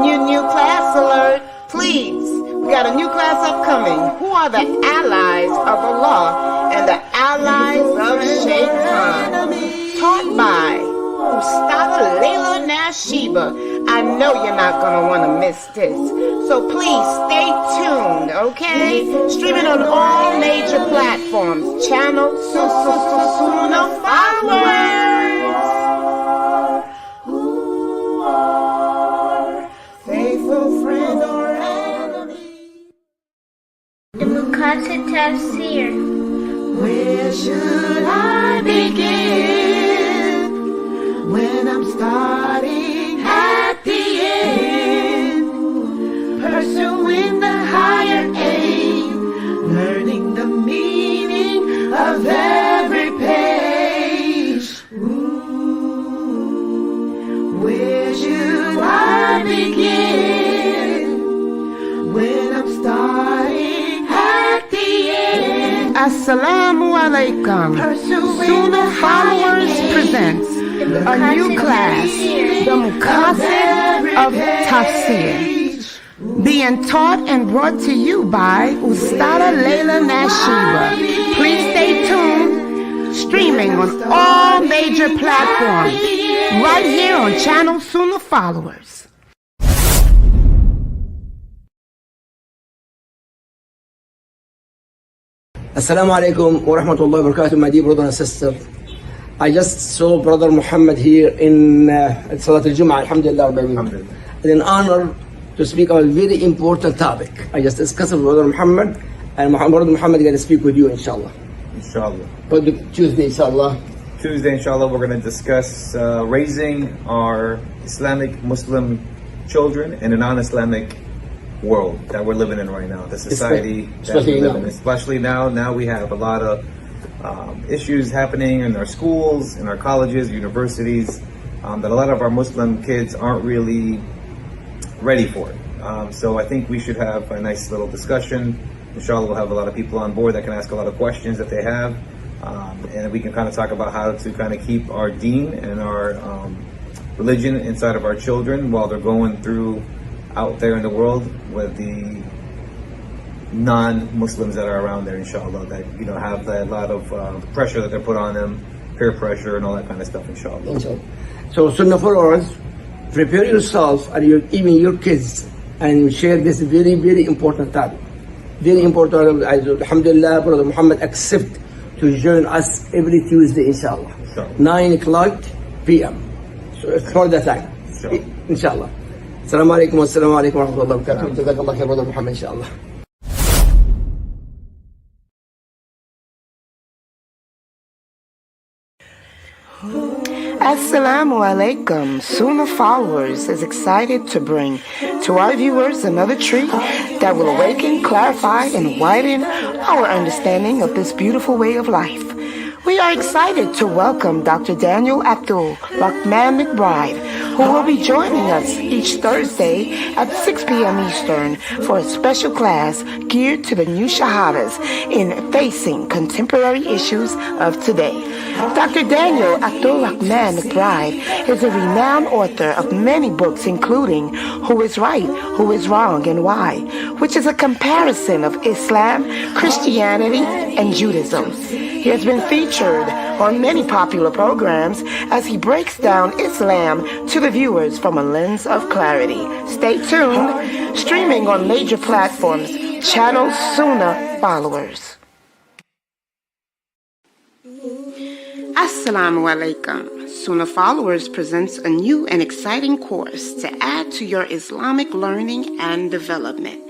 New class alert, please. We got a new class upcoming. Who are the allies of Allah and the allies of Shaitan? Taught by Ustad Layla Nashiba. I know you're not going to want to miss this. So please stay tuned, okay? Streaming on all major platforms. Channel Sunnahfollowers. Faithful friend or enemy. The Mukasa Tafsir. Where should I begin when I'm starting at the end, pursuing the higher aim, learning the meaning of every page? Where should I begin when I'm starting at the end? Assalamu alaikum. Sunnahfollowers presents a new class, the Mosque of Tafsir, being taught and brought to you by Ustada Layla Nashiba. Please stay tuned, streaming on all major platforms, right here on channel Sunnahfollowers. Assalamu alaikum wa rahmatullahi wa barakatuh, my dear brother and sister. I just saw Brother Muhammad here in Salat al-Jum'ah, alhamdulillah. It's an honor to speak on a very important topic. I just discussed with Brother Muhammad, and Brother Muhammad is going to speak with you, inshallah. Inshallah. But Tuesday, inshallah. Tuesday, inshallah, we're going to discuss raising our Islamic Muslim children in a non-Islamic world that we're living in right now, the society that we live in. Especially now we have a lot of issues happening in our schools, in our colleges, universities, that a lot of our Muslim kids aren't really ready for it. So I think we should have a nice little discussion. Inshallah, we'll have a lot of people on board that can ask a lot of questions that they have, and we can kind of talk about how to kind of keep our deen and our religion inside of our children while they're going through out there in the world with the non-Muslims that are around there, inshallah, that have a lot of pressure that they're put on them, peer pressure and all that kind of stuff, inshallah. So Sunnah followers, prepare yourself and even your kids and share this very, very important topic. Very important. Alhamdulillah, Brother Muhammad accept to join us every Tuesday, inshallah. 9 o'clock p.m. So it's for the time, inshallah. Assalamu alaikum wa rahmatullahi wa barakatuh. Jazakallah khair, Brother Muhammad, inshallah. Assalamu alaikum. Sunnahfollowers is excited to bring to our viewers another treat that will awaken, clarify, and widen our understanding of this beautiful way of life. We are excited to welcome Dr. Daniel Abdul Rahman McBride, who will be joining us each Thursday at 6 p.m. Eastern for a special class geared to the new shahadas in facing contemporary issues of today. Dr. Daniel Abdul Rahman McBride is a renowned author of many books, including Who is Right, Who is Wrong, and Why, which is a comparison of Islam, Christianity, and Judaism. He has been featured on many popular programs as he breaks down Islam to the viewers from a lens of clarity. Stay tuned, streaming on major platforms, channel Sunnahfollowers. Assalamu alaikum. Sunnahfollowers presents a new and exciting course to add to your Islamic learning and development.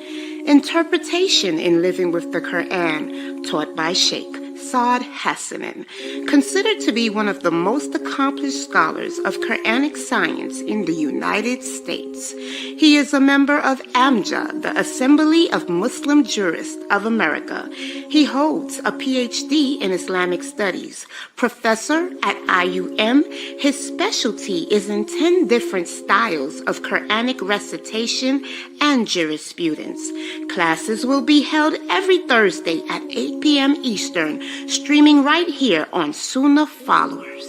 Interpretation in Living with the Quran, taught by Sheikh Saad Hassanin, considered to be one of the most accomplished scholars of Quranic science in the United States. He is a member of AMJA, the Assembly of Muslim Jurists of America. He holds a PhD in Islamic Studies, professor at IUM. His specialty is in 10 different styles of Quranic recitation and jurisprudence. Classes will be held every Thursday at 8 p.m. Eastern, streaming right here on Sunnahfollowers.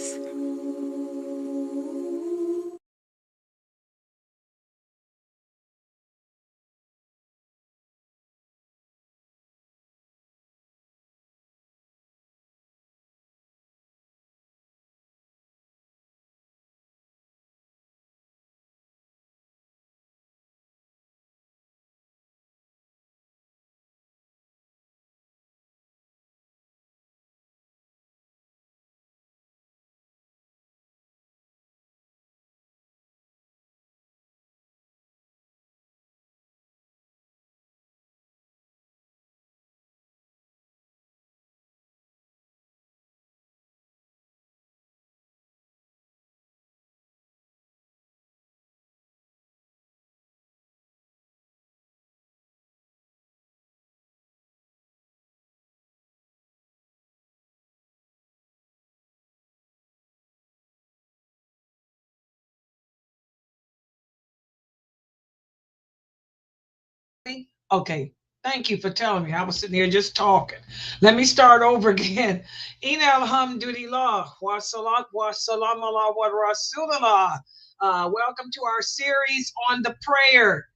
Okay. Thank you for telling me. I was sitting here just talking. Let me start over again. Ina alhamdulillah wa salat wa salam ala wa rasulullah. Welcome to our series on the prayer.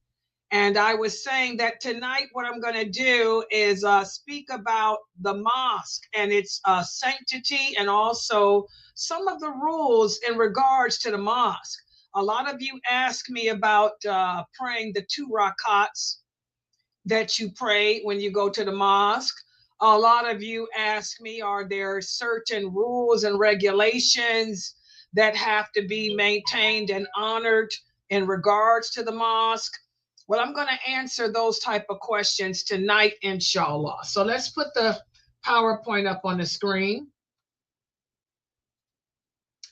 And I was saying that tonight, what I'm going to do is speak about the mosque and its sanctity, and also some of the rules in regards to the mosque. A lot of you ask me about praying the 2 rakats that you pray when you go to the mosque. A lot of you ask me, are there certain rules and regulations that have to be maintained and honored in regards to the mosque? Well, I'm going to answer those type of questions tonight, inshallah. So let's put the PowerPoint up on the screen.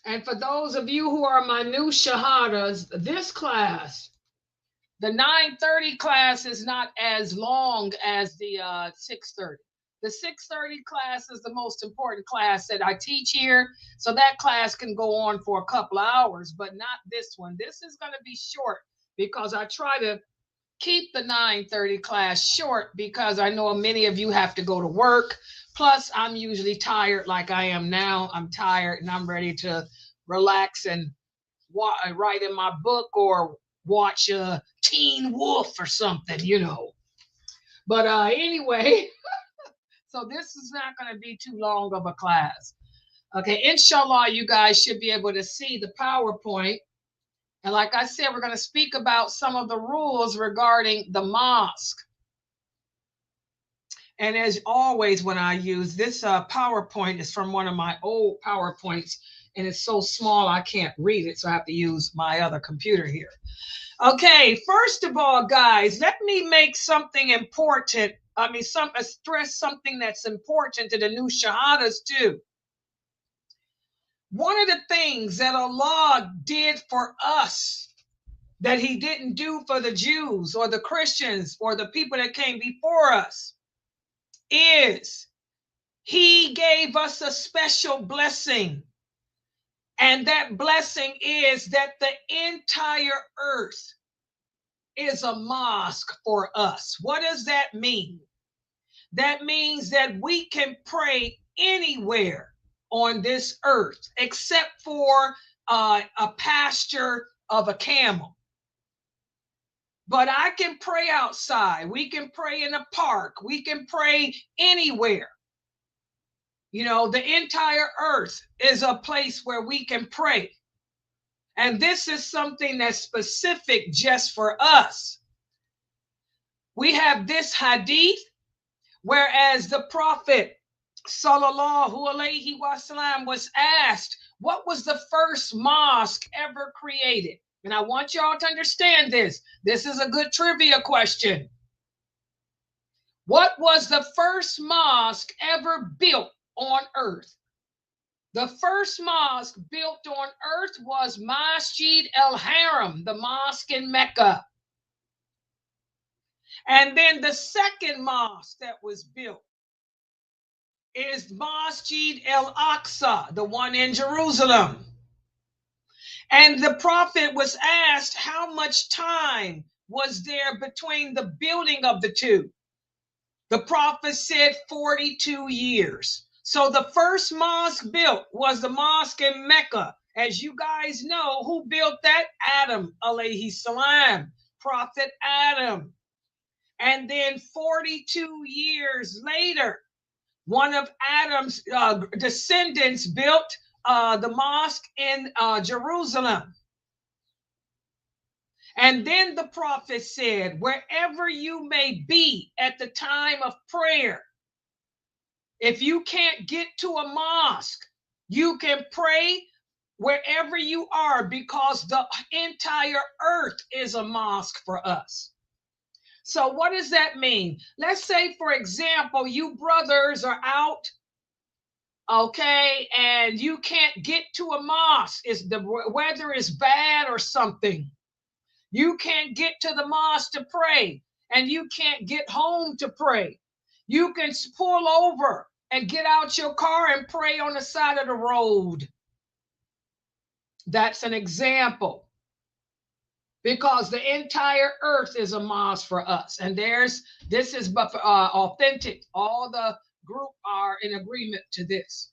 And for those of you who are my new shahadas, this class, the 9:30 class, is not as long as the 6:30. The 6:30 class is the most important class that I teach here. So that class can go on for a couple of hours, but not this one. This is going to be short because I try to keep the 9:30 class short because I know many of you have to go to work. Plus, I'm usually tired like I am now. I'm tired and I'm ready to relax and write in my book or watch Teen Wolf or something, you know. But anyway, so this is not going to be too long of a class. Okay, inshallah, you guys should be able to see the PowerPoint. And like I said, we're going to speak about some of the rules regarding the mosque. And as always, when I use this PowerPoint, is from one of my old PowerPoints, and it's so small I can't read it, so I have to use my other computer here. Okay, first of all, guys, let me make something important. Stress something that's important to the new shahadas too. One of the things that Allah did for us that he didn't do for the Jews or the Christians or the people that came before us is he gave us a special blessing. And that blessing is that the entire earth is a mosque for us. What does that mean? That means that we can pray anywhere on this earth except for a pasture of a camel. But I can pray outside. We can pray in a park. We can pray anywhere. You know, the entire earth is a place where we can pray. And this is something that's specific just for us. We have this hadith, whereas the Prophet sallallahu alaihi wasallam was asked, what was the first mosque ever created? And I want y'all to understand this. This is a good trivia question. What was the first mosque ever built on earth? The first mosque built on earth was Masjid al-Haram, the mosque in Mecca. And then the second mosque that was built is Masjid al-Aqsa, the one in Jerusalem. And the Prophet was asked how much time was there between the building of the two. The Prophet said 42 years. So the first mosque built was the mosque in Mecca. As you guys know, who built that? Adam alayhi salam, Prophet Adam. And then 42 years later, one of Adam's descendants built the mosque in Jerusalem. And then the Prophet said, wherever you may be at the time of prayer, if you can't get to a mosque, you can pray wherever you are because the entire earth is a mosque for us. So what does that mean? Let's say, for example, you brothers are out, okay, and you can't get to a mosque. The weather is bad or something. You can't get to the mosque to pray, and you can't get home to pray. You can pull over and get out your car and pray on the side of the road. That's an example. because the entire earth is a mosque for us. And this is but authentic. All the group are in agreement to this.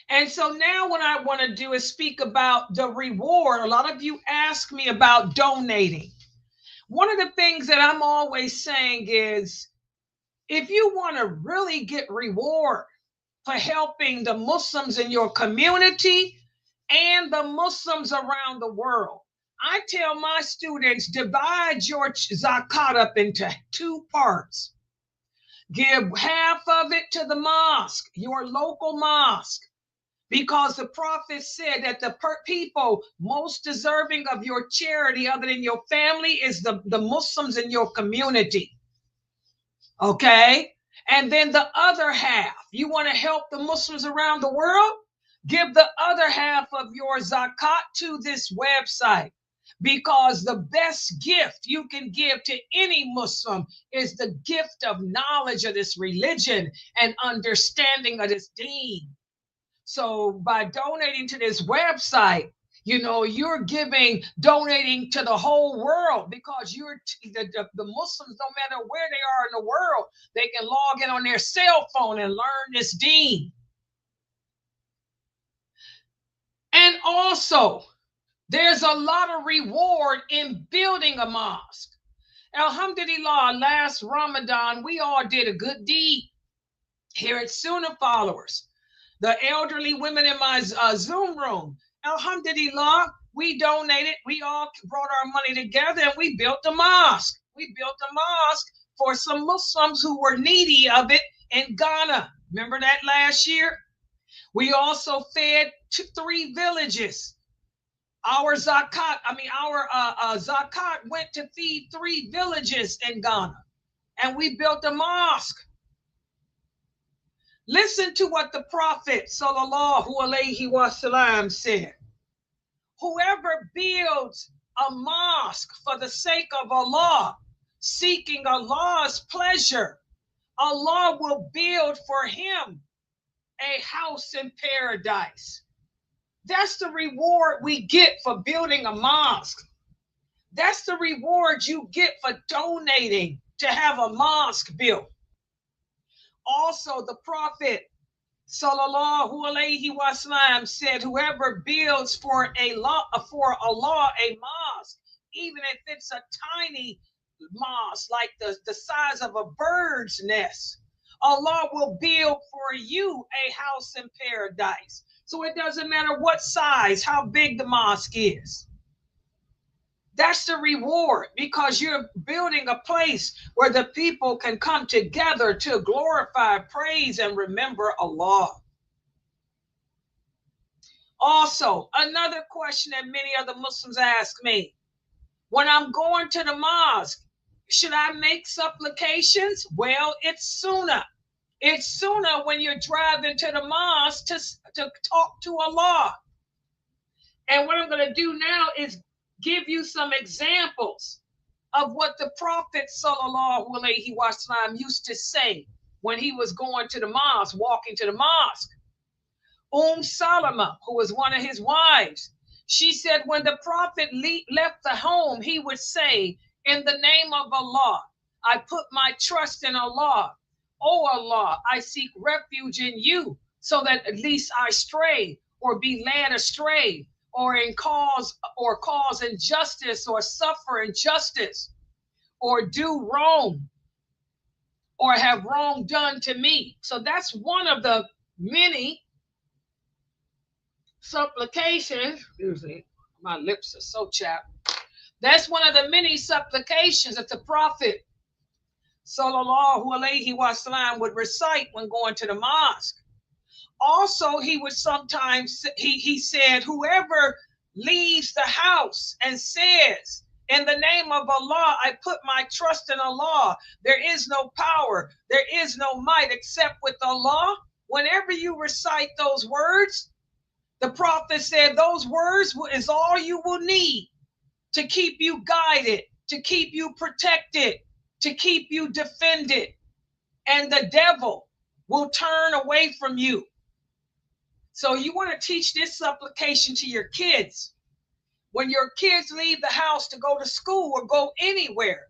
And so now what I want to do is speak about the reward. A lot of you ask me about donating. One of the things that I'm always saying is, if you want to really get reward for helping the Muslims in your community and the Muslims around the world, I tell my students, divide your zakat up into 2 parts. Give half of it to the mosque, your local mosque, because the prophet said that the people most deserving of your charity other than your family is the Muslims in your community. Okay? And then the other half, you want to help the Muslims around the world? Give the other half of your zakat to this website, because the best gift you can give to any Muslim is the gift of knowledge of this religion and understanding of this deen. So by donating to this website, you're donating to the whole world, because the Muslims, no matter where they are in the world, they can log in on their cell phone and learn this deen. And also, there's a lot of reward in building a mosque. Alhamdulillah, last Ramadan, we all did a good deed here at Sunnahfollowers. The elderly women in my Zoom room, alhamdulillah, we donated. We all brought our money together and we built a mosque. We built a mosque for some Muslims who were needy of it in Ghana. Remember that last year? We also fed 3 villages. Our zakat went to feed 3 villages in Ghana, and we built a mosque. Listen to what the Prophet sallallahu alaihi wasallam said. Whoever builds a mosque for the sake of Allah, seeking Allah's pleasure, Allah will build for him a house in paradise. That's the reward we get for building a mosque. That's the reward you get for donating to have a mosque built. Also, the Prophet sallallahu alaihi wasallam said, whoever builds for Allah a mosque, even if it's a tiny mosque like the size of a bird's nest, Allah will build for you a house in paradise. So it doesn't matter what size, how big the mosque is. That's the reward, because you're building a place where the people can come together to glorify, praise, and remember Allah. Also, another question that many other Muslims ask me, when I'm going to the mosque, should I make supplications? Well, it's sunnah. It's sunnah when you're driving to the mosque to talk to Allah. And what I'm going to do now is give you some examples of what the Prophet sallallahu alaihi wasallam used to say when he was going to the mosque, walking to the mosque. Salama, who was one of his wives, she said when the Prophet left the home, he would say, in the name of Allah, I put my trust in Allah. Oh Allah, I seek refuge in you, so that at least I stray or be led astray, or cause injustice, or suffer injustice, or do wrong, or have wrong done to me. So that's one of the many supplications. Excuse me, my lips are so chapped. That's one of the many supplications that the Prophet sallallahu alaihi wasallam would recite when going to the mosque. Also, he would sometimes, he said, whoever leaves the house and says, in the name of Allah, I put my trust in Allah. There is no power, there is no might except with Allah. Whenever you recite those words, the Prophet said those words is all you will need to keep you guided, to keep you protected, to keep you defended. And the devil will turn away from you. So you want to teach this supplication to your kids. When your kids leave the house to go to school or go anywhere,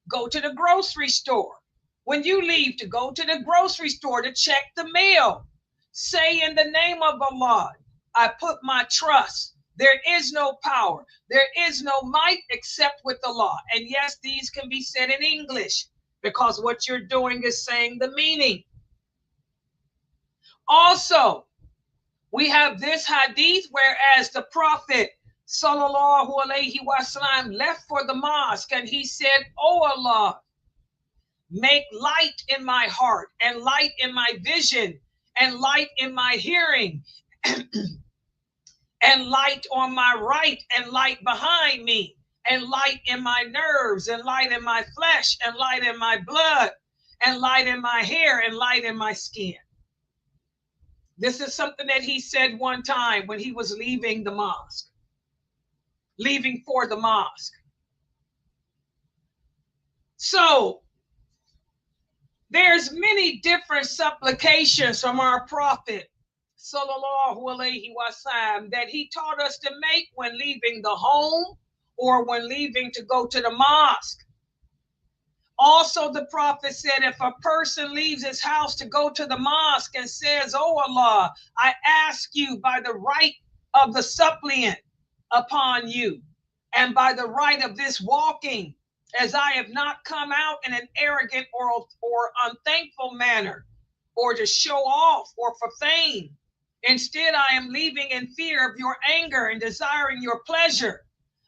go to the grocery store. When you leave to go to the grocery store to check the mail, say in the name of Allah, I put my trust. There is no power. There is no might except with Allah. And yes, these can be said in English because what you're doing is saying the meaning. Also, we have this hadith, whereas the Prophet sallallahu alaihi wasallam left for the mosque and he said, "Oh Allah, make light in my heart and light in my vision and light in my hearing and light on my right and light behind me and light in my nerves and light in my flesh and light in my blood and light in my hair and light in my skin." This is something that he said one time when he was leaving the mosque, leaving for the mosque. So there's many different supplications from our Prophet sallallahu alaihi wasallam that he taught us to make when leaving the home or when leaving to go to the mosque. Also, the Prophet said, if a person leaves his house to go to the mosque and says, "Oh Allah, I ask you by the right of the suppliant upon you and by the right of this walking, as I have not come out in an arrogant or unthankful manner or to show off or for fame. Instead, I am leaving in fear of your anger and desiring your pleasure.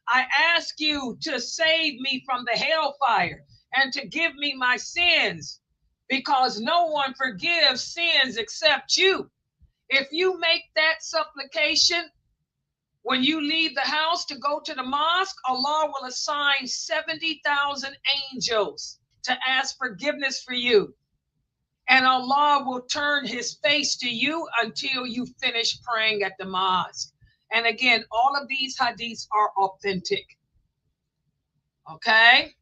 I ask you to save me from the hellfire and to give me my sins, because no one forgives sins except you." If you make that supplication when you leave the house to go to the mosque, Allah will assign 70,000 angels to ask forgiveness for you. And Allah will turn his face to you until you finish praying at the mosque. And again, all of these hadiths are authentic. Okay?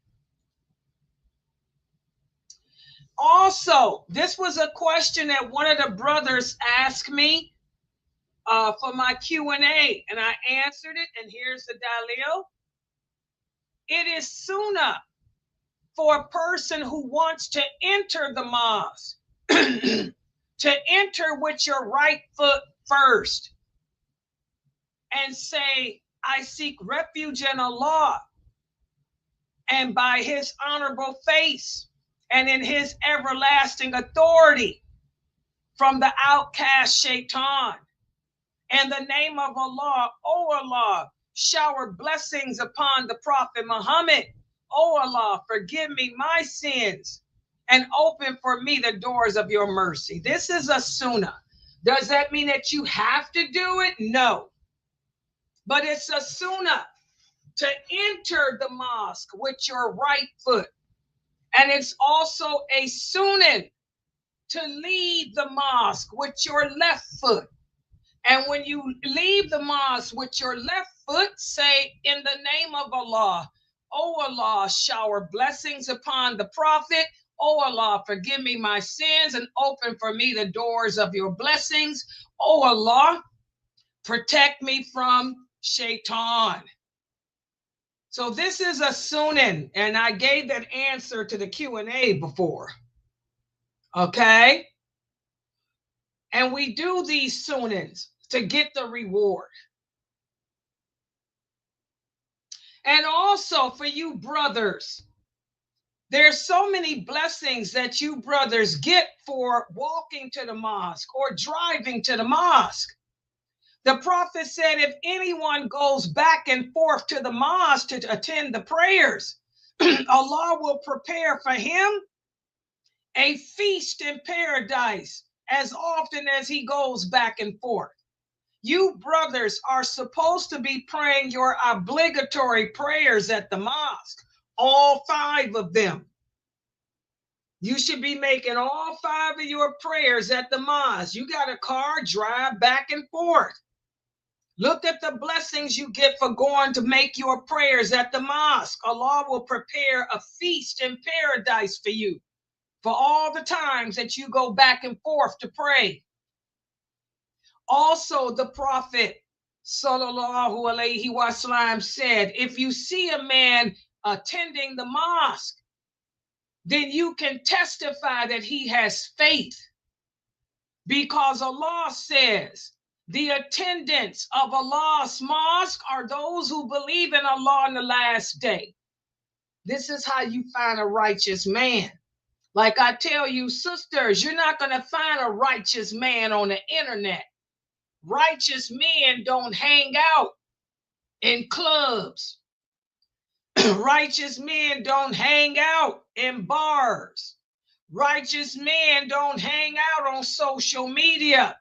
Also, this was a question that one of the brothers asked me for my Q&A, and I answered it, and here's the dalil. It is sunnah for a person who wants to enter the mosque to enter with your right foot first and say, "I seek refuge in Allah and by his honorable face and in his everlasting authority from the outcast shaitan. In the name of Allah, O Allah, shower blessings upon the Prophet Muhammad. O Allah, forgive me my sins and open for me the doors of your mercy." This is a sunnah. Does that mean that you have to do it? No. But it's a sunnah to enter the mosque with your right foot. And it's also a sunnah to leave the mosque with your left foot. And when you leave the mosque with your left foot, say, "In the name of Allah, O Allah, shower blessings upon the Prophet. O Allah, forgive me my sins and open for me the doors of your blessings. O Allah, protect me from shaitan." So this is a sunnah, and I gave that answer to the Q&A before. Okay? And we do these sunnahs to get the reward. And also for you brothers, there's so many blessings that you brothers get for walking to the mosque or driving to the mosque. The Prophet said, if anyone goes back and forth to the mosque to attend the prayers, Allah will prepare for him a feast in paradise as often as he goes back and forth. You brothers are supposed to be praying your obligatory prayers at the mosque, all 5 of them. You should be making all 5 of your prayers at the mosque. You got a car, drive back and forth. Look at the blessings you get for going to make your prayers at the mosque. Allah will prepare a feast in paradise for you for all the times that you go back and forth to pray. Also, the Prophet sallallahu alaihi wasallam said, if you see a man attending the mosque, then you can testify that he has faith, because Allah says the attendants of Allah's mosque are those who believe in Allah on the last day. This is how you find a righteous man. Like I tell you, sisters, you're not going to find a righteous man on the internet. Righteous men don't hang out in clubs. Righteous men don't hang out in bars. Righteous men don't hang out on social media.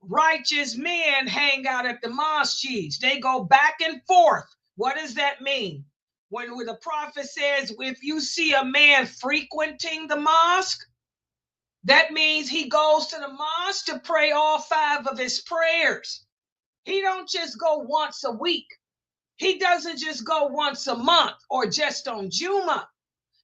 Righteous men hang out at the mosques. They go back and forth. What does that mean? When the prophet says, if you see a man frequenting the mosque, that means he goes to the mosque to pray all 5 of his prayers. He don't just go once a week. He doesn't just go once a month or just on Juma.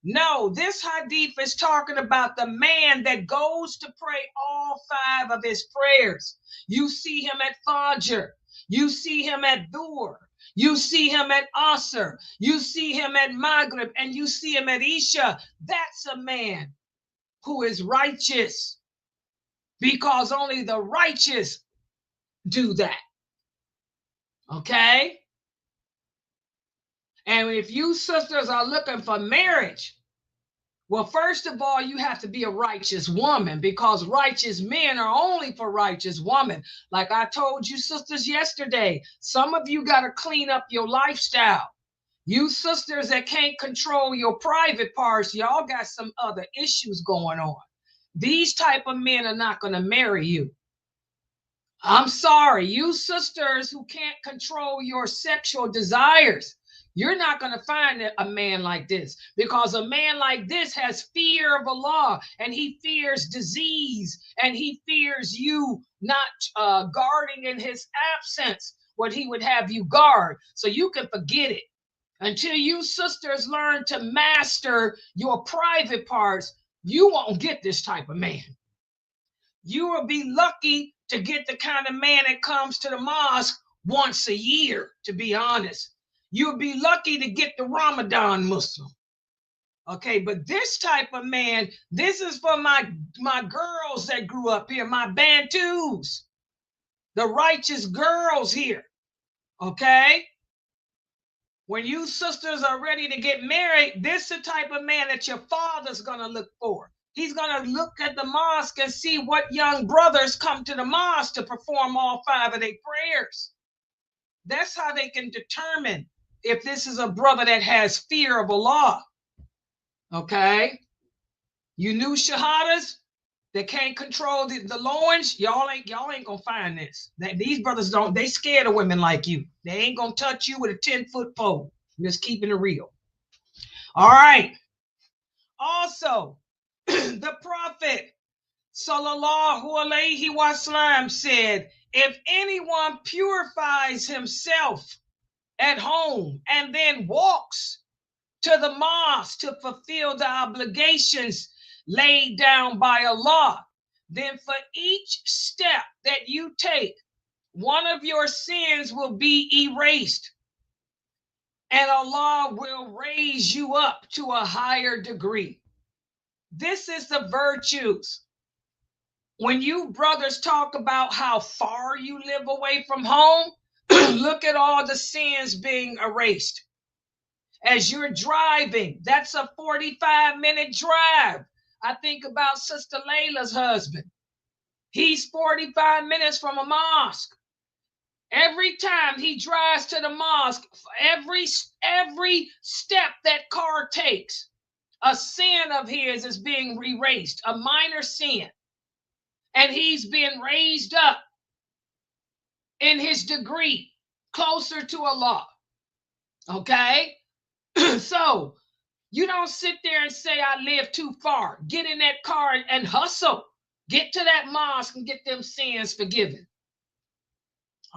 No, this hadith is talking about the man that goes to pray all 5 of his prayers. You see him at Fajr. You see him at Dhuhr. You see him at Asr. You see him at Maghrib. And you see him at Isha. That's a man who is righteous, because only the righteous do that. Okay? And if you sisters are looking for marriage, well, first of all, you have to be a righteous woman, because righteous men are only for righteous women. Like I told you sisters yesterday, some of you got to clean up your lifestyle. You sisters that can't control your private parts, y'all got some other issues going on. These type of men are not going to marry you. I'm sorry, you sisters who can't control your sexual desires, you're not going to find a man like this, because a man like this has fear of Allah, and he fears disease, and he fears you not guarding in his absence what he would have you guard. So you can forget it. Until you sisters learn to master your private parts, you won't get this type of man. You will be lucky to get the kind of man that comes to the mosque once a year, to be honest. You'll be lucky to get the Ramadan Muslim. Okay, but this type of man, this is for my girls that grew up here, my Bantus, the righteous girls here. Okay? When you sisters are ready to get married, this is the type of man that your father's going to look for. He's going to look at the mosque and see what young brothers come to the mosque to perform all 5 of their prayers. That's how they can determine if this is a brother that has fear of Allah. Okay? You new shahadas that can't control the loins, y'all ain't gonna find this. These brothers they scared of women like you. They ain't gonna touch you with a 10-foot pole. I'm just keeping it real. All right. Also, the Prophet sallallahu alaihi wasallam said, if anyone purifies himself at home and then walks to the mosque to fulfill the obligations laid down by Allah, then for each step that you take, one of your sins will be erased, and Allah will raise you up to a higher degree. This is the virtues. When you brothers talk about how far you live away from home, look at all the sins being erased. As you're driving, that's a 45-minute drive. I think about Sister Layla's husband. He's 45 minutes from a mosque. Every time he drives to the mosque, every step that car takes, a sin of his is being erased, a minor sin. And he's been raised up in his degree closer to Allah. Okay? So you don't sit there and say, I live too far. Get in that car and hustle. Get to that mosque and get them sins forgiven.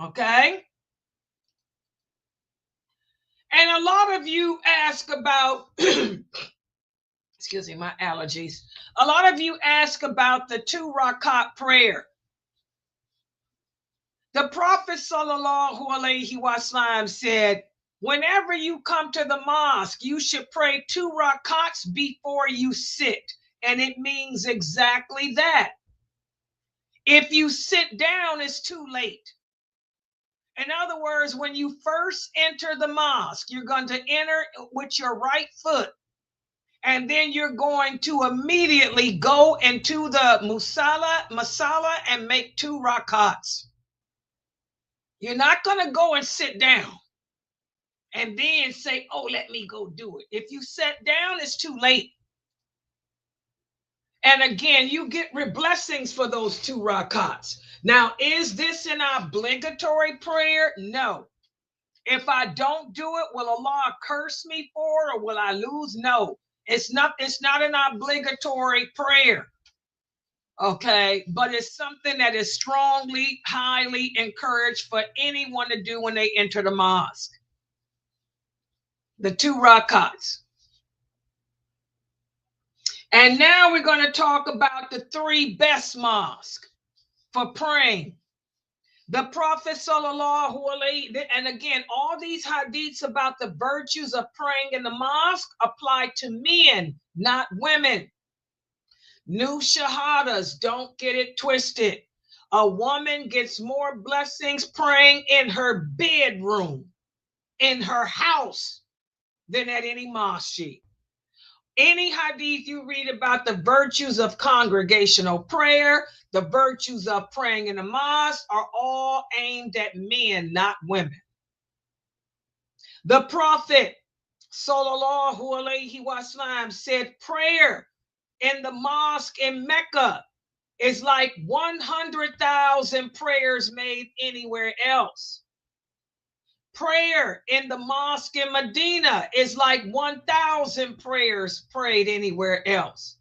Okay? And a lot of you ask about, excuse me, my allergies. A lot of you ask about the 2 rakat prayer. The Prophet sallallahu alaihi wasallam said, whenever you come to the mosque, you should pray 2 rakats before you sit. And it means exactly that. If you sit down, it's too late. In other words, when you first enter the mosque, you're going to enter with your right foot. And then you're going to immediately go into the masala and make 2 rakats. You're not going to go and sit down and then say, oh, let me go do it. If you sit down, it's too late. And again, you get blessings for those 2 rakats. Now, is this an obligatory prayer? No. If I don't do it, will Allah curse me for it, or will I lose? No. It's not an obligatory prayer. Okay, but it's something that is strongly, highly encouraged for anyone to do when they enter the mosque. The 2 rakats. And now we're going to talk about the 3 best mosques for praying. The Prophet sallallahu alaihi, and again, all these hadiths about the virtues of praying in the mosque apply to men, not women. New shahadas, don't get it twisted. A woman gets more blessings praying in her bedroom, in her house, than at any mosque. Any hadith you read about the virtues of congregational prayer, the virtues of praying in the mosque are all aimed at men, not women. The Prophet sallallahu alaihi wasallam said prayer in the mosque in Mecca is like 100,000 prayers made anywhere else. Prayer in the mosque in Medina is like 1,000 prayers prayed anywhere else.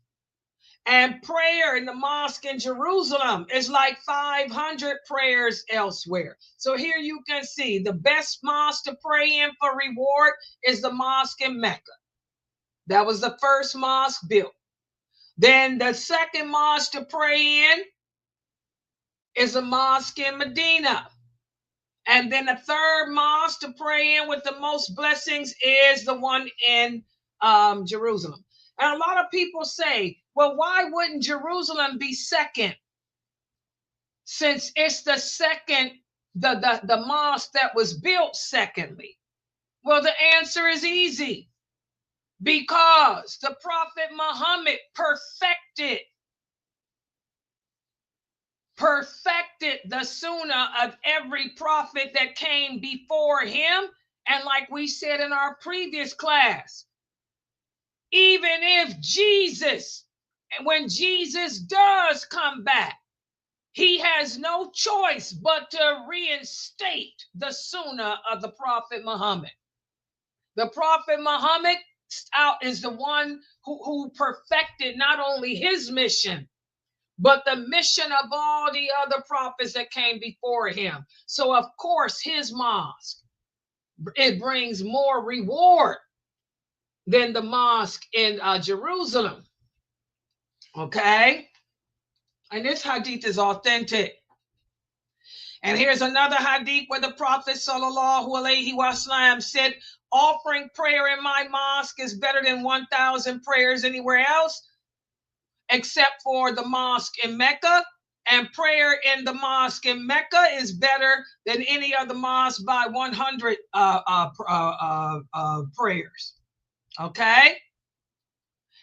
And prayer in the mosque in Jerusalem is like 500 prayers elsewhere. So here you can see the best mosque to pray in for reward is the mosque in Mecca. That was the first mosque built. Then the second mosque to pray in is a mosque in Medina. And then the third mosque to pray in with the most blessings is the one in Jerusalem. And a lot of people say, well, why wouldn't Jerusalem be second? Since it's the second, the mosque that was built secondly. Well, the answer is easy. Because the Prophet Muhammad perfected the sunnah of every prophet that came before him. And like we said in our previous class, even if Jesus, and when Jesus does come back, he has no choice but to reinstate the sunnah of the Prophet Muhammad. The Prophet Muhammad is the one who perfected not only his mission, but the mission of all the other prophets that came before him. So of course his mosque, it brings more reward than the mosque in Jerusalem. Okay? And this hadith is authentic. And here's another hadith where the Prophet sallallahu alaihi wasallam said, offering prayer in my mosque is better than 1,000 prayers anywhere else, except for the mosque in Mecca. And prayer in the mosque in Mecca is better than any other mosque by 100 prayers. Okay?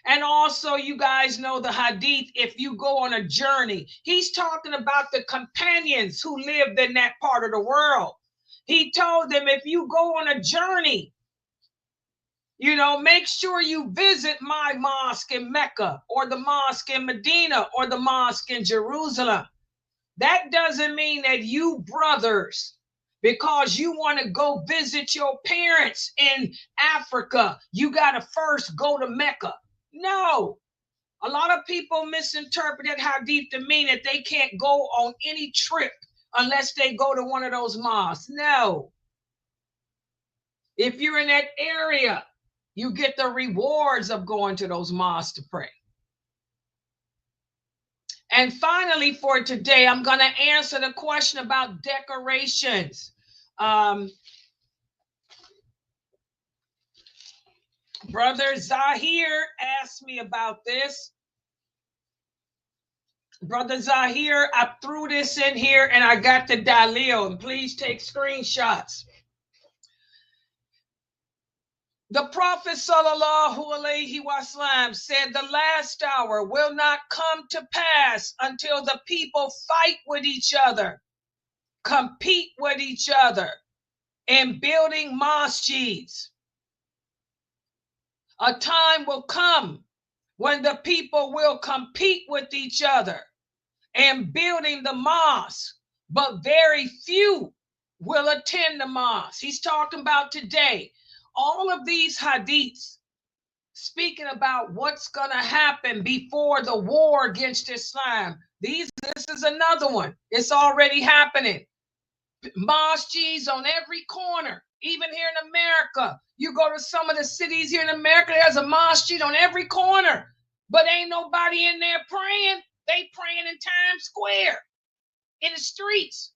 And also, you guys know the hadith, if you go on a journey, he's talking about the companions who lived in that part of the world. He told them, if you go on a journey, make sure you visit my mosque in Mecca, or the mosque in Medina, or the mosque in Jerusalem. That doesn't mean that you brothers, because you want to go visit your parents in Africa, you got to first go to Mecca. No. A lot of people misinterpret that hadith to mean that they can't go on any trip unless they go to one of those mosques. No. If you're in that area, you get the rewards of going to those mosques to pray. And finally, for today, I'm going to answer the question about decorations. Brother Zahir asked me about this. Brother Zahir, I threw this in here and I got the Dalil. And please take screenshots. The Prophet sallallahu alaihi wasallam said the last hour will not come to pass until the people fight with each other, compete with each other in building mosques. A time will come when the people will compete with each other in building the mosque, but very few will attend the mosque. He's talking about today. All of these hadiths speaking about what's going to happen before the war against Islam. This is another one. It's already happening. Mosques on every corner, even here in America. You go to some of the cities here in America, there's a mosque on every corner, but ain't nobody in there praying. They praying in Times Square, in the streets,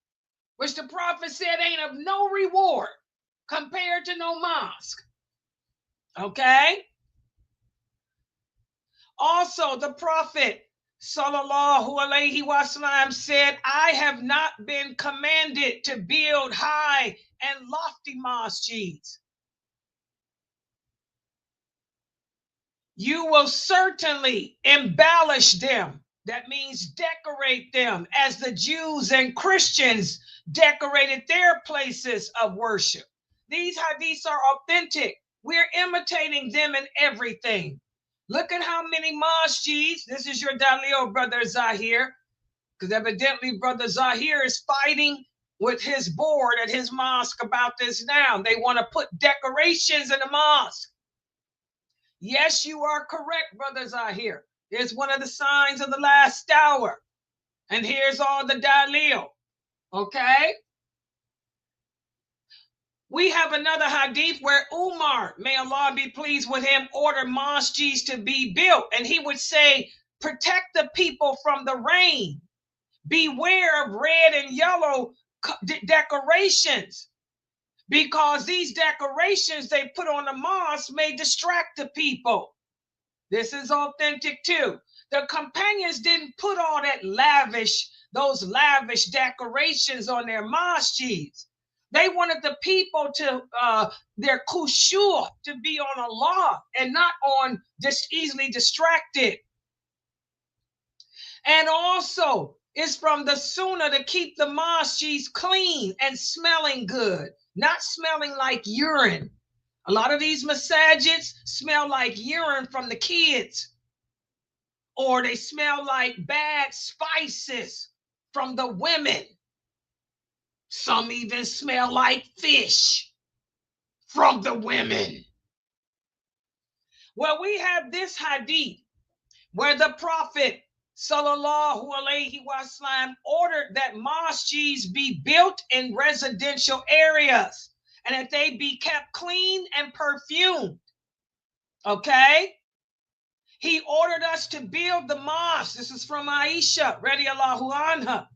which the Prophet said ain't of no reward compared to no mosque. Okay? Also, the Prophet sallallahu alaihi wasallam said, I have not been commanded to build high and lofty mosques. You will certainly embellish them. That means decorate them as the Jews and Christians decorated their places of worship. These hadiths are authentic. We're imitating them in everything. Look at how many mosques. This is your Dalil, Brother Zahir, because evidently Brother Zahir is fighting with his board at his mosque about this now. They want to put decorations in the mosque. Yes, you are correct, Brother Zahir. It's one of the signs of the last hour. And here's all the Dalil. Okay? We have another hadith where Umar, may Allah be pleased with him, ordered mosques to be built. And he would say, protect the people from the rain. Beware of red and yellow decorations, because these decorations they put on the mosque may distract the people. This is authentic too. The companions didn't put all that those lavish decorations on their mosques. They wanted the people to, their khushu' to be on Allah and not on just easily distracted. And also, it's from the sunnah to keep the mosques clean and smelling good, not smelling like urine. A lot of these masajids smell like urine from the kids, or they smell like bad spices from the women. Some even smell like fish from the women. Well, we have this hadith where the Prophet sallallahu alaihi wasallam ordered that mosques be built in residential areas and that they be kept clean and perfumed. Okay? He ordered us to build the mosque. This is from Aisha, radiyallahu anha.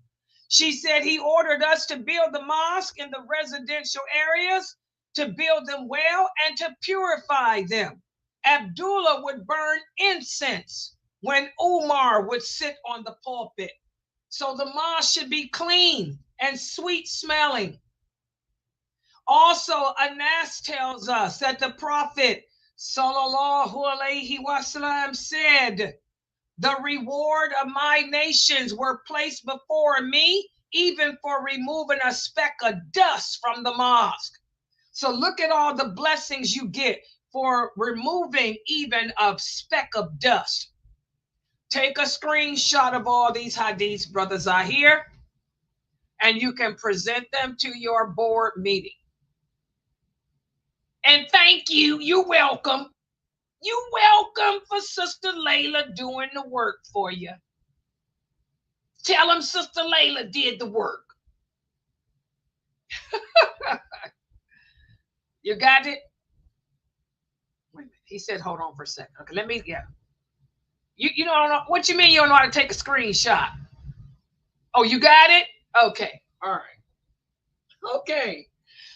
She said he ordered us to build the mosque in the residential areas, to build them well and to purify them. Abdullah would burn incense when Umar would sit on the pulpit. So the mosque should be clean and sweet smelling. Also, Anas tells us that the Prophet sallallahu alaihi wasallam said, the reward of my nations were placed before me, even for removing a speck of dust from the mosque. So look at all the blessings you get for removing even a speck of dust. Take a screenshot of all these hadiths, Brother Zahir, and you can present them to your board meeting. And thank you. You're welcome. You're welcome for Sister Layla doing the work for you. Tell them Sister Layla did the work. You got it? Wait a minute. He said, hold on for a second. Okay, let me, yeah. You don't know what you mean you don't know how to take a screenshot? Oh, you got it? Okay. All right. Okay.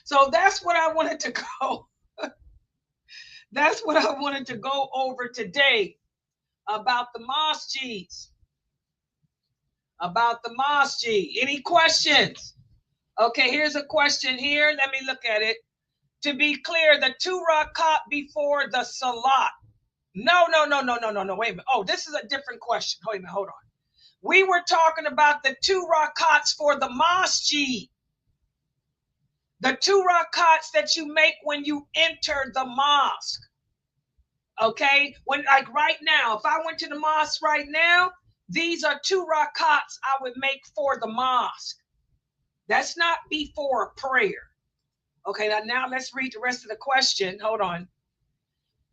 So that's what I wanted to go. That's what I wanted to go over today about the masjids. About the masjid. Any questions? Okay, here's a question here. Let me look at it. To be clear, the 2 rakat before the salat. No. Wait a minute. Oh, this is a different question. Wait a minute. Hold on. We were talking about the 2 rakats for the masjid. The 2 rakats that you make when you enter the mosque. Okay? When, like right now, if I went to the mosque right now, these are 2 rakats I would make for the mosque. That's not before prayer. Okay, now let's read the rest of the question. Hold on.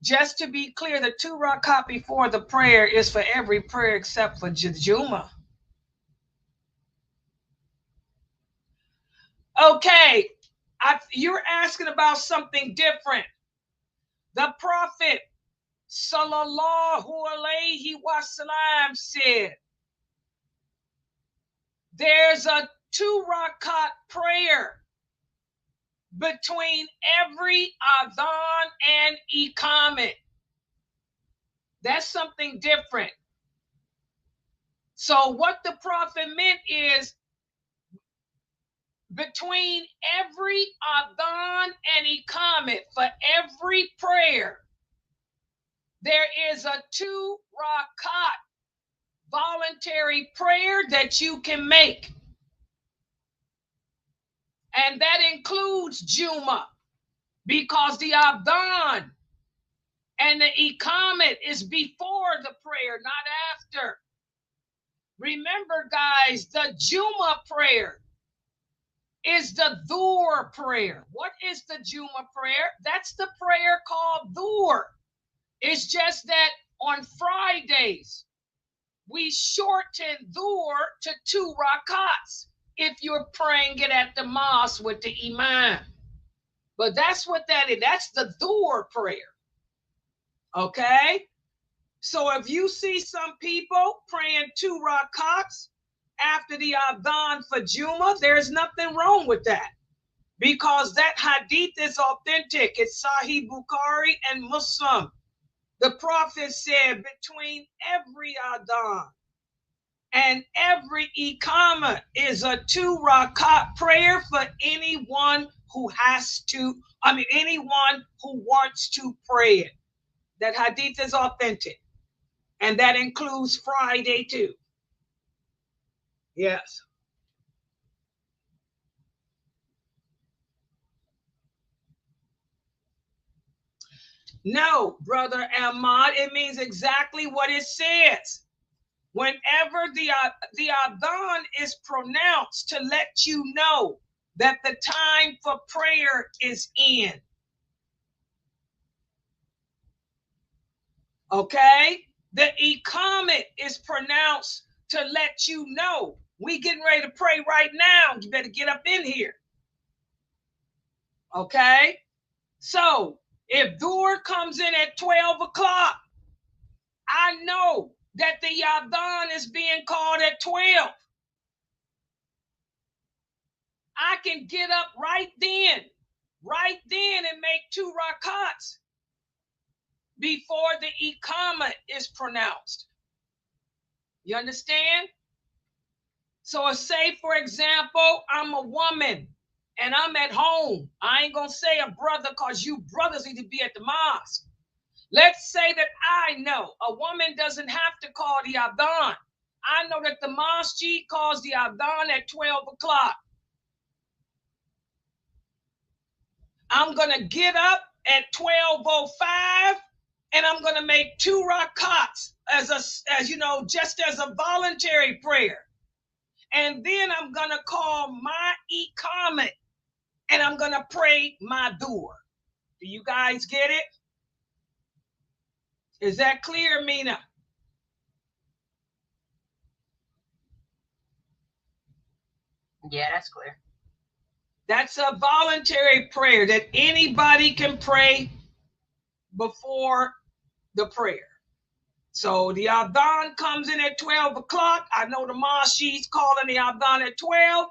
Just to be clear, the 2 rakat before the prayer is for every prayer except for Juma. Okay, you're asking about something different. The Prophet sallallahu alaihi wasallam said, there's a 2 rakat prayer between every adhan and iqamat. That's something different. So what the Prophet meant is between every adhan and iqamat, for every prayer, there is a 2 rakat voluntary prayer that you can make. And that includes Juma, because the adhan and the iqamat is before the prayer, not after. Remember, guys, the Juma prayer is the Dhuhr prayer. What is the Juma prayer? That's the prayer called Dhuhr. It's just that on Fridays, we shorten Dhuhr to 2 rakats if you're praying it at the mosque with the imam. But that's what that is. That's the Dhuhr prayer. Okay? So if you see some people praying 2 rakats after the adhan for Juma, there's nothing wrong with that, because that hadith is authentic. It's Sahih Bukhari and Muslim. The Prophet said between every adhan and every iqamah is a 2 rakat prayer for anyone who anyone who wants to pray it. That hadith is authentic. And that includes Friday too. Yes. No, Brother Ahmad, it means exactly what it says. Whenever the adhan is pronounced to let you know that the time for prayer is in. Okay? The iqamat is pronounced to let you know we getting ready to pray right now. You better get up in here. Okay? So if Dhuhr comes in at 12 o'clock, I know that the adhan is being called at 12. I can get up right then and make 2 rakats before the iqamah is pronounced. You understand? So say, for example, I'm a woman and I'm at home. I ain't gonna say a brother, because you brothers need to be at the mosque. Let's say that I know a woman doesn't have to call the adhan. I know that the masjid calls the adhan at 12 o'clock. I'm gonna get up at 12:05 and I'm gonna make 2 rakats as you know, just as a voluntary prayer. And then I'm gonna call my iqamat and I'm gonna pray my Dhuhr. Do you guys get it? Is that clear, Mina? Yeah, that's clear. That's a voluntary prayer that anybody can pray before the prayer. So the Adhan comes in at 12 o'clock. I know the Mashi's calling the Adhan at 12.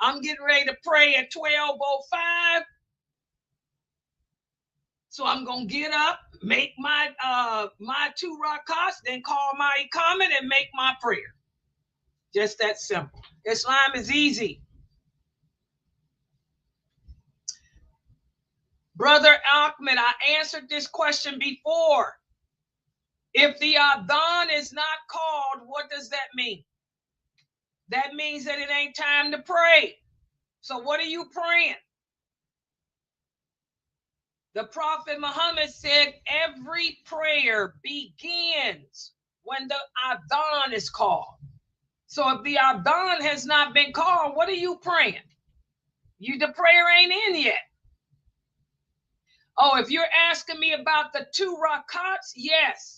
I'm getting ready to pray at 12:05. So I'm gonna get up, make my my 2 rakats, then call my iqamat and make my prayer. Just that simple. Islam is easy. Brother Ahmed, I answered this question before. If the Adhan is not called, what does that mean? That means that it ain't time to pray. So what are you praying? The Prophet Muhammad said every prayer begins when the Adhan is called. So if the Adhan has not been called, what are you praying? The prayer ain't in yet. Oh, if you're asking me about the 2 rakats, yes.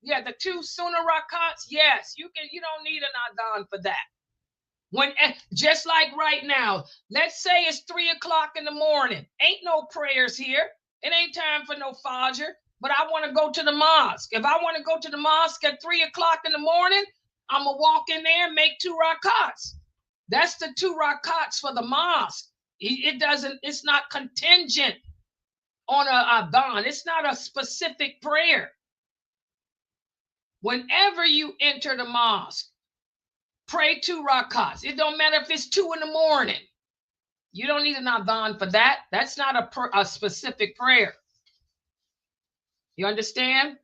Yeah, the 2 sunnah rakats, yes. You don't need an Adhan for that. When just like right now, let's say it's 3 o'clock in the morning. Ain't no prayers here. It ain't time for no fajr, but I want to go to the mosque. If I want to go to the mosque at 3 o'clock in the morning, I'm going to walk in there and make 2 rakats. That's the 2 rakats for the mosque. It's not contingent on a adhan. It's not a specific prayer. Whenever you enter the mosque, pray 2 rakats. It don't matter if it's 2 in the morning. You don't need an adhan for that. That's not a specific prayer. You understand?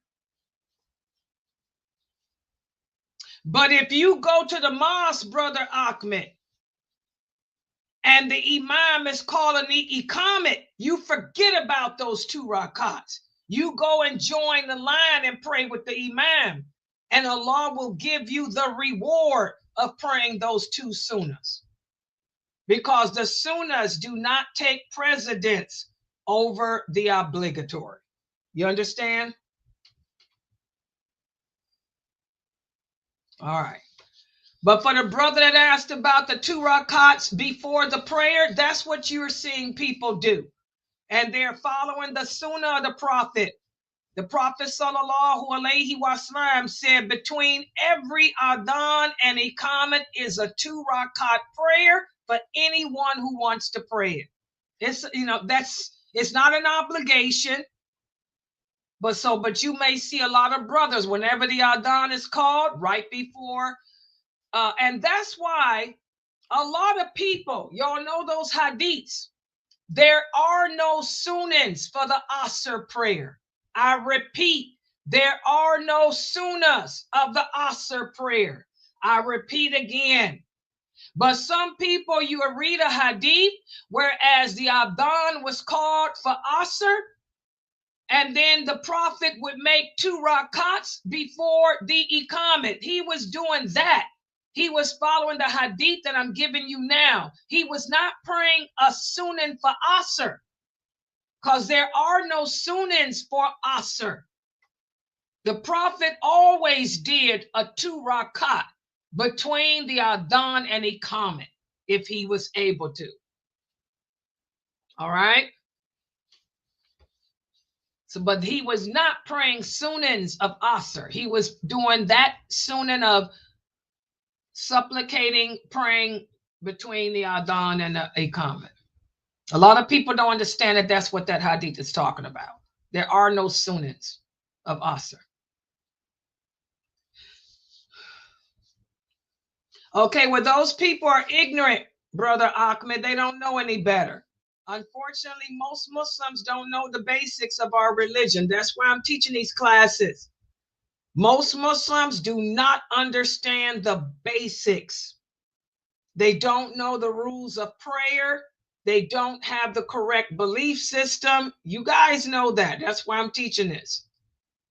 But if you go to the mosque, Brother Ahmed, and the imam is calling the iqamat, you forget about those 2 rakats. You go and join the line and pray with the imam, and Allah will give you the reward of praying those 2 sunnahs. Because the sunnahs do not take precedence over the obligatory. You understand? All right. But for the brother that asked about the 2 rakats before the prayer, that's what you're seeing people do. And they're following the sunnah of the Prophet. The Prophet sallallahu alaihi wasallam said between every adhan and iqamat is a 2 rakat prayer for anyone who wants to pray it. It's not an obligation. But you may see a lot of brothers whenever the adhan is called right before. And that's why a lot of people, y'all know those hadiths. There are no sunnahs for the Asr prayer. I repeat, there are no sunnahs of the Asr prayer. I repeat again. But some people, you will read a hadith, whereas the adhan was called for Asr, and then the Prophet would make 2 rakats before the iqamat. He was doing that. He was following the hadith that I'm giving you now. He was not praying a sunan for Asr, because there are no sunans for Asr. The Prophet always did a 2 rakat between the adhan and iqamat if he was able to. All right. So, but he was not praying sunans of Asr. He was doing that sunan of supplicating, praying between the adhan and the iqamat. A lot of people don't understand that that's what that hadith is talking about. There are no sunans of Asr. Okay, well, those people are ignorant, Brother Ahmed. They don't know any better. Unfortunately, most Muslims don't know the basics of our religion. That's why I'm teaching these classes. Most Muslims do not understand the basics. They don't know the rules of prayer. They don't have the correct belief system. You guys know that. That's why I'm teaching this.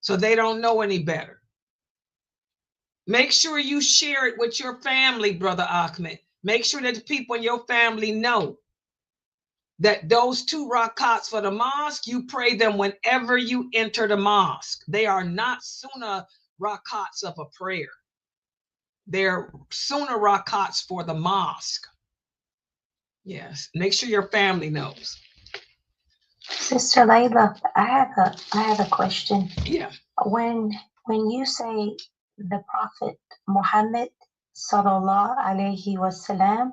So they don't know any better. Make sure you share it with your family, Brother Ahmed. Make sure that the people in your family know that those 2 rakats for the mosque, you pray them whenever you enter the mosque. They are not sunnah rakats of a prayer. They're sunnah rakats for the mosque. Yes, make sure your family knows. Sister Layla, I have a question. Yeah. When When you say the Prophet Muhammad sallallahu alaihi wasallam,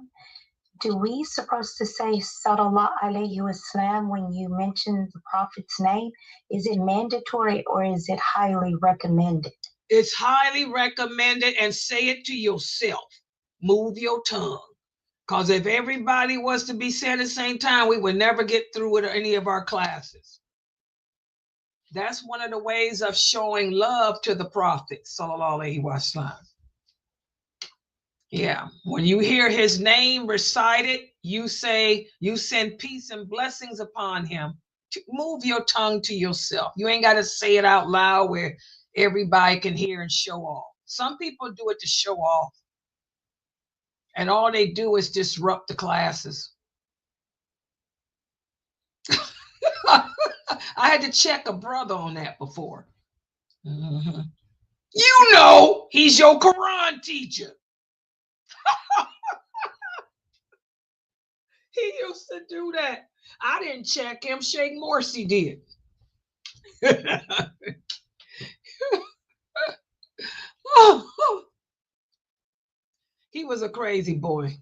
do we supposed to say sallallahu alaihi wasallam when you mention the Prophet's name? Is it mandatory or is it highly recommended? It's highly recommended, and say it to yourself. Move your tongue. Because if everybody was to be said at the same time, we would never get through with any of our classes. That's one of the ways of showing love to the Prophet, sallallahu alaihi wasallam. Yeah, when you hear his name recited, you say, you send peace and blessings upon him. Move your tongue to yourself. You ain't got to say it out loud where everybody can hear and show off. Some people do it to show off, and all they do is disrupt the classes. I had to check a brother on that before. Mm-hmm. You know, he's your Quran teacher. He used to do that. I didn't check him. Sheikh Morsi did. He was a crazy boy.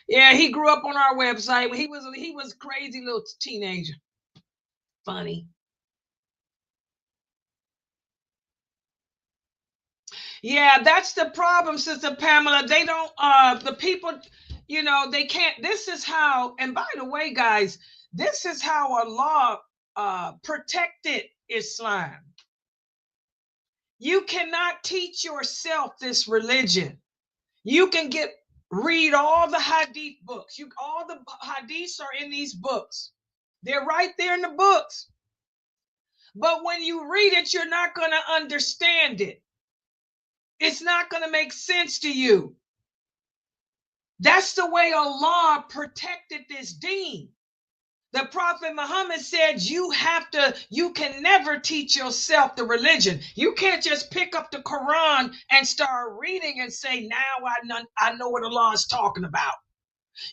Yeah, he grew up on our website. He was a crazy little teenager. Funny. Yeah, that's the problem, Sister Pamela. They don't, the people, you know, they can't. This is how, and by the way, guys, this is how Allah protected Islam. You cannot teach yourself this religion. You can read all the hadith books. All the hadiths are in these books. They're right there in the books. But when you read it, you're not going to understand it. It's not going to make sense to you. That's the way Allah protected this deen. The Prophet Muhammad said you can never teach yourself the religion. You can't just pick up the Quran and start reading and say, now I know what Allah is talking about.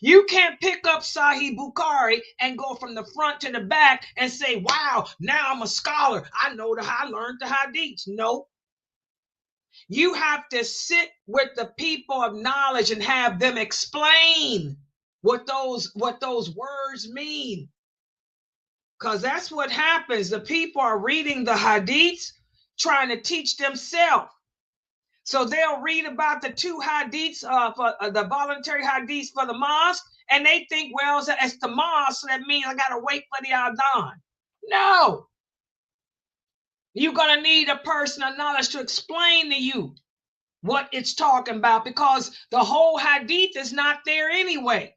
You can't pick up Sahih Bukhari and go from the front to the back and say, wow, now I'm a scholar. I learned the hadiths. No. You have to sit with the people of knowledge and have them explain what those words mean. Because that's what happens. The people are reading the hadiths, trying to teach themselves. So they'll read about the two hadiths, the voluntary hadiths for the mosque, and they think, well, it's the mosque, so that means I got to wait for the adhan. No. You're going to need a person of knowledge to explain to you what it's talking about, because the whole hadith is not there anyway.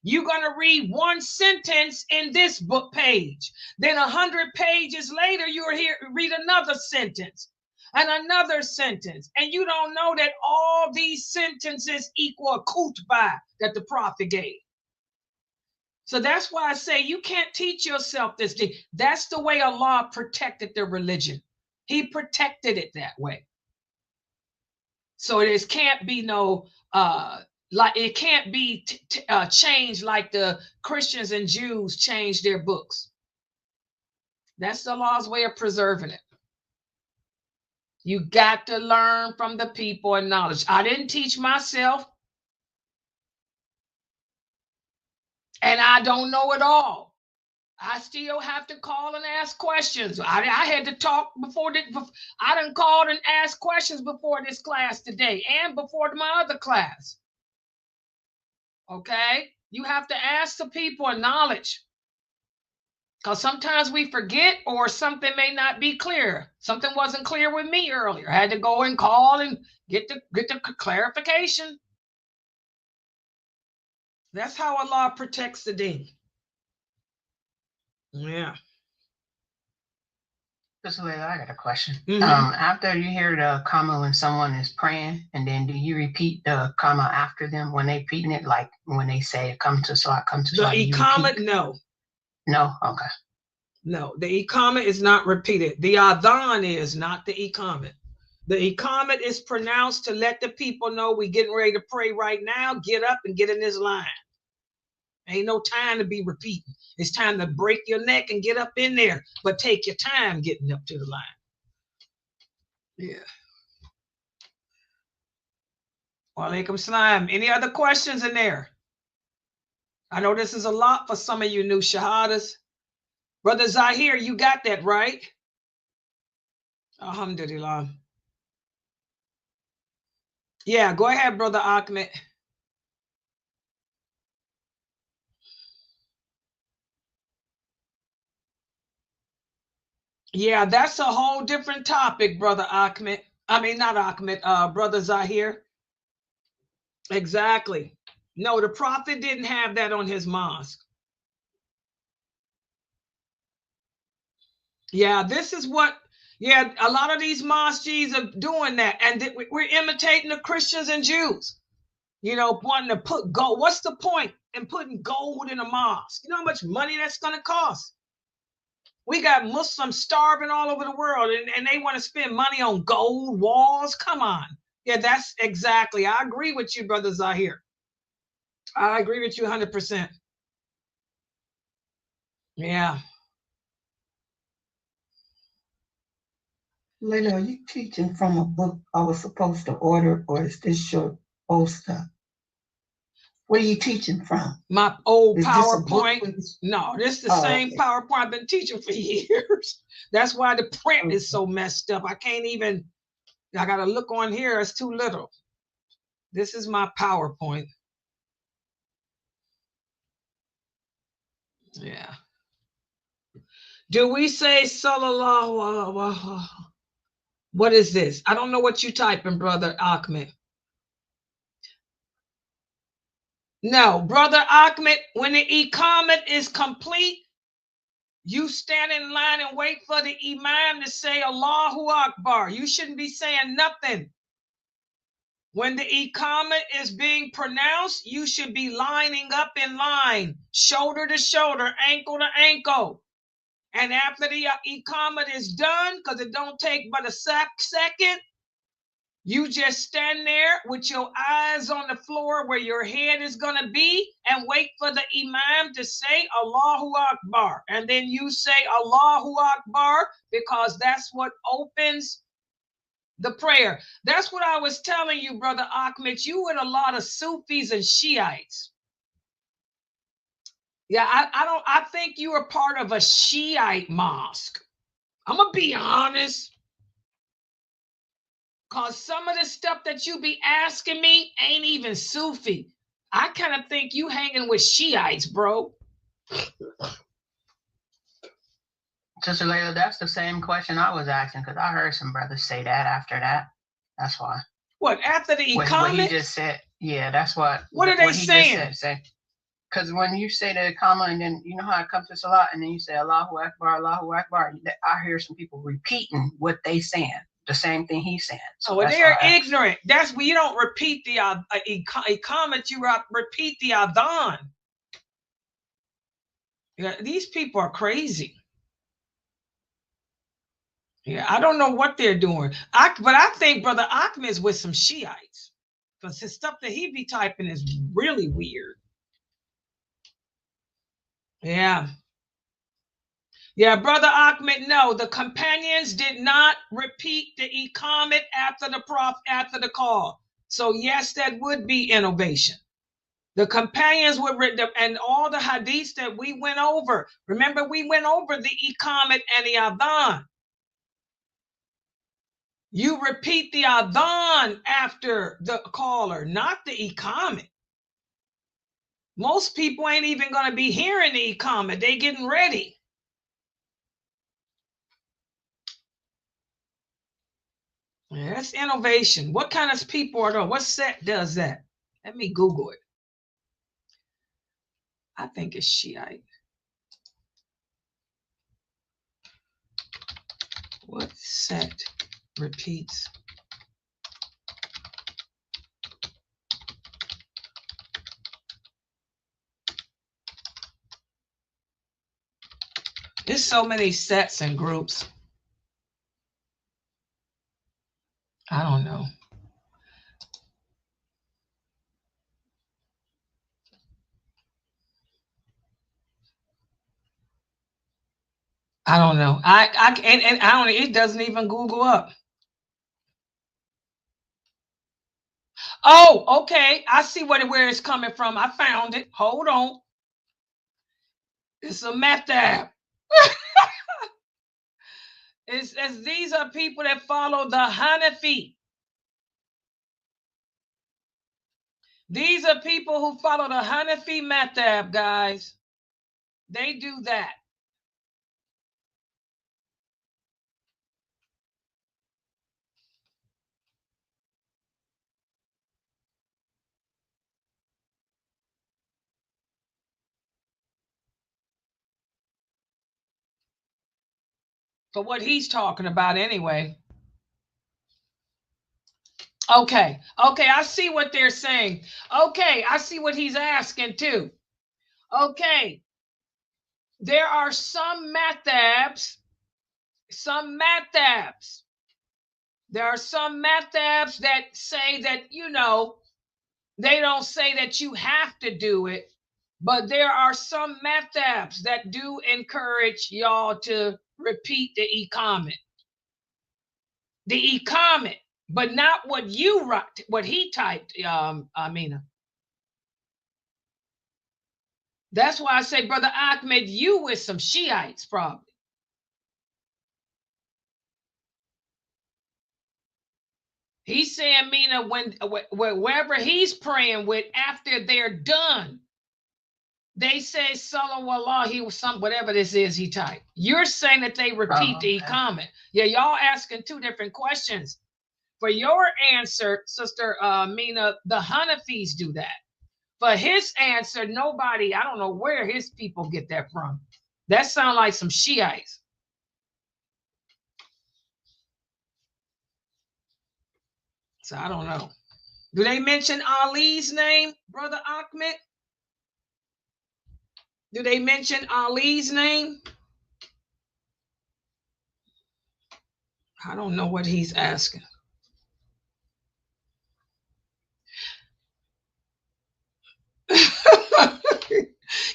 You're going to read one sentence in this book page. Then 100 pages later, you'll read another sentence and another sentence. And you don't know that all these sentences equal a khutbah that the Prophet gave. So that's why I say you can't teach yourself this thing. That's the way Allah protected the religion. He protected it that way. So it can't be no it can't be changed like the Christians and Jews changed their books. That's the Allah's way of preserving it. You got to learn from the people and knowledge. I didn't teach myself, and I don't know it all. I still have to call and ask questions. I had to talk I done called and asked questions before this class today and before my other class. Okay? You have to ask the people of knowledge. Because sometimes we forget, or something may not be clear. Something wasn't clear with me earlier. I had to go and call and get the clarification. That's how Allah protects the deen. Yeah. Just I got a question. Mm-hmm. After you hear the comma when someone is praying, and then do you repeat the comma after them when they repeating it, like when they say come to Salat, come to Salat? The iqamah, no. No? Okay. No, the iqamah is not repeated. The adhan is, not the iqamah. The iqamah is pronounced to let the people know we're getting ready to pray right now. Get up and get in this line. Ain't no time to be repeating. It's time to break your neck and get up in there, but take your time getting up to the line. Yeah. Walaikum salam. Any other questions in there? I know this is a lot for some of you new shahadas. Brother Zahir, you got that right? Alhamdulillah. Yeah, go ahead, Brother Ahmed. Yeah, that's a whole different topic, Brother Ahmed. I mean, not Ahmed, Brother Zahir. Exactly. No, the Prophet didn't have that on his mosque. Yeah, this is what, yeah, a lot of these mosques are doing that. And we're imitating the Christians and Jews. You know, wanting to put gold. What's the point in putting gold in a mosque? You know how much money that's going to cost? We got Muslims starving all over the world, and they want to spend money on gold walls. Come on. Yeah, that's exactly. I agree with you, Brother Zahir. I agree with you 100%. Yeah. Layla, are you teaching from a book I was supposed to order, or is this your old stuff? What are you teaching from? My old Is PowerPoint. No, this is the same okay. PowerPoint I've been teaching for years. That's why the print is so messed up. I can't even, I got to look on here. It's too little. This is my PowerPoint. Yeah. Do we say sallallahu? What is this? I don't know what you typing, Brother Ahmed. No, Brother Ahmed, when the iqamat is complete, you stand in line and wait for the imam to say Allahu Akbar. You shouldn't be saying nothing. When the iqamat is being pronounced, you should be lining up in line, shoulder to shoulder, ankle to ankle. And after the iqamat is done, because it don't take but a second, you just stand there with your eyes on the floor where your head is going to be and wait for the imam to say Allahu Akbar. And then you say Allahu Akbar because that's what opens the prayer. That's what I was telling you, Brother Ahmed. You and a lot of Sufis and Shiites. Yeah, I think you are part of a Shiite mosque. I'm going to be honest. Because some of the stuff that you be asking me ain't even Sufi. I kind of think you hanging with Shiites, bro. Sister Layla, that's the same question I was asking, because I heard some brothers say that after that. That's why. What, after the iqamat? What he just said. Yeah, that's what. What are they saying? Because when you say the iqamah, and then you know how it comes to salat, and then you say Allahu Akbar, Allahu Akbar, I hear some people repeating what they saying. The same thing he's saying. So well, they're ignorant. That's where you don't repeat the iqamat, you repeat the adhan. Yeah, these people are crazy. Yeah, I don't know what they're doing. But I think Brother Ahmed is with some Shiites, because his stuff that he be typing is really weird. Yeah. Yeah, Brother Ahmed, no, the companions did not repeat the iqamat after the call. So yes, that would be innovation. The companions would read, and all the hadiths that we went over. Remember, we went over the iqamat and the adhan. You repeat the adhan after the caller, not the iqamat. Most people ain't even going to be hearing the iqamat. They getting ready. Yeah, that's innovation. What kind of people are those? What sect does that? Let me Google it. I think it's Shiite. What sect repeats? There's so many sets and groups. I don't know. I don't know. I don't. It doesn't even Google up. Oh, okay. I see where it's coming from. I found it. Hold on. It's a method. It's as these are people that follow the Hanafi. These are people who follow the Hanafi method, guys. They do that. For what he's talking about anyway. Okay, I see what they're saying. Okay, I see what he's asking too. Okay, there are some madhabs. There are some madhabs that say that, they don't say that you have to do it, but there are some madhabs that do encourage y'all to repeat the iqamat. The iqamat, but not what you wrote, what he typed, Amina. That's why I say, Brother Ahmed, you with some Shiites probably. He's saying, Mina, wherever he's praying with, after they're done, they say Salawallah, he was some whatever this is he typed. You're saying that they repeat the comment. Yeah, y'all asking two different questions. For your answer, Sister Mina, the Hanafis do that. For his answer, nobody, I don't know where his people get that from. That sounds like some Shiites. So I don't know. Do they mention Ali's name, Brother Ahmed? Do they mention Ali's name? I don't know what he's asking.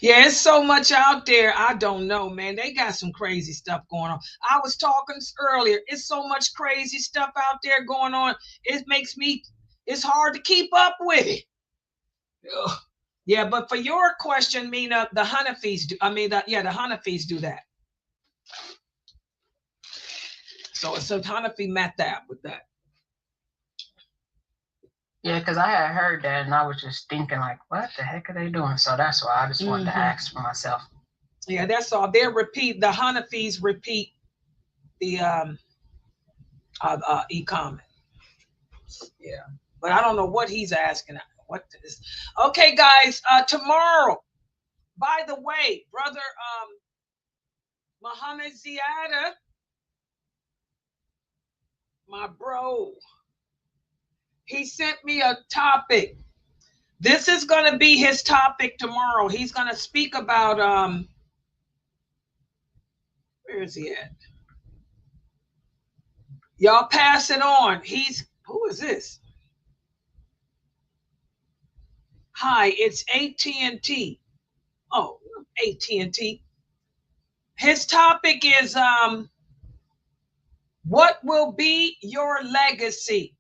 Yeah, it's so much out there. I don't know, man. They got some crazy stuff going on. I was talking earlier. It's so much crazy stuff out there going on. It's hard to keep up with it. Ugh. Yeah, but for your question, Mina, the Hanafis do. The Hanafis do that. So it's a Hanafi madhab with that. Yeah, because I had heard that and I was just thinking, like, what the heck are they doing? So that's why I just wanted to ask for myself. Yeah, that's all. The Hanafis repeat the e-comment. Yeah, but I don't know what he's asking. What is? Okay, guys. Tomorrow. By the way, Brother Muhammad Ziada, my bro, he sent me a topic. This is going to be his topic tomorrow. He's going to speak about where is he at? Y'all pass it on. Who is this? Hi, it's AT&T. Oh, AT&T. His topic is what will be your legacy?